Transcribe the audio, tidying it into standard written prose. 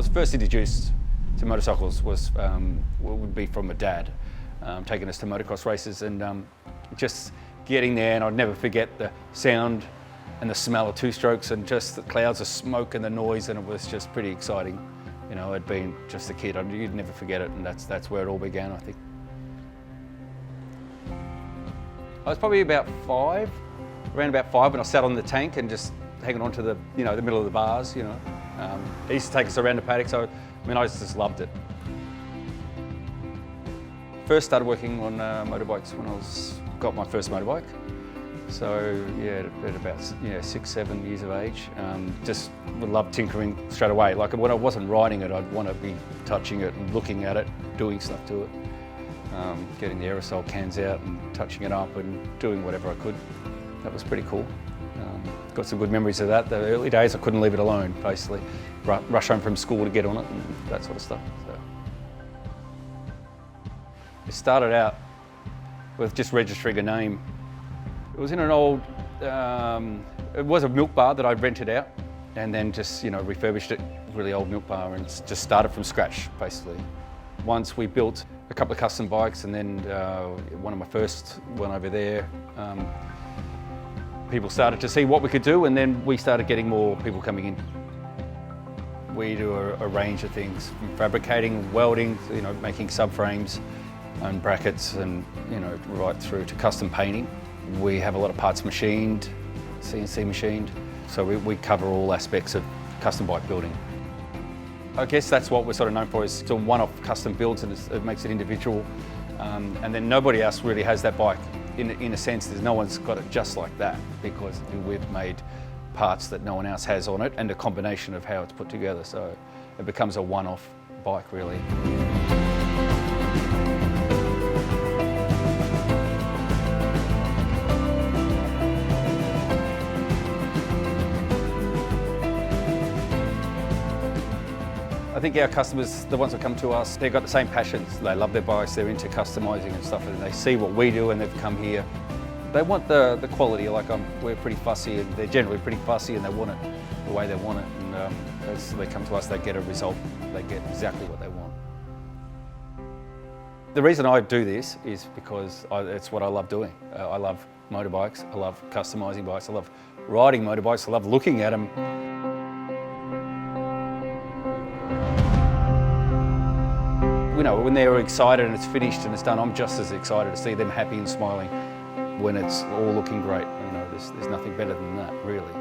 was first introduced to motorcycles would be from my dad, taking us to motocross races, and just getting there, and I'd never forget the sound and the smell of two-strokes and just the clouds of smoke and the noise, and it was just pretty exciting. You know, I'd been just a kid, you'd never forget it, and that's where it all began, I think. I was probably around about five when I sat on the tank and just hanging on to the middle of the bars, He used to take us around the paddock, so I just loved it. First started working on motorbikes when I got my first motorbike. So yeah, at about 6, 7 years of age, just loved tinkering straight away. Like when I wasn't riding it, I'd want to be touching it and looking at it, doing stuff to it. Getting the aerosol cans out and touching it up and doing whatever I could. That was pretty cool. Got some good memories of that. The early days I couldn't leave it alone, basically. Rush home from school to get on it and that sort of stuff. So. It started out with just registering a name. It was in an old, it was a milk bar that I'd rented out and then just refurbished it, really old milk bar, and just started from scratch, basically. Once we built a couple of custom bikes, and then one of my first one over there, people started to see what we could do, and then we started getting more people coming in. We do a range of things, from fabricating, welding, making subframes and brackets, and right through to custom painting. We have a lot of parts machined, CNC machined, so we cover all aspects of custom bike building. I guess that's what we're sort of known for, is sort of one-off custom builds, and it makes it individual. And then nobody else really has that bike. In a sense, no one's got it just like that, because we've made parts that no one else has on it, and a combination of how it's put together. So it becomes a one-off bike, really. I think our customers, the ones that come to us, they've got the same passions. They love their bikes, they're into customising and stuff, and they see what we do and they've come here. They want the quality, like we're pretty fussy, and they're generally pretty fussy, and they want it the way they want it. And as they come to us, they get a result. They get exactly what they want. The reason I do this is because it's what I love doing. I love motorbikes, I love customising bikes, I love riding motorbikes, I love looking at them. When they're excited and it's finished and it's done, I'm just as excited to see them happy and smiling when it's all looking great. There's nothing better than that, really.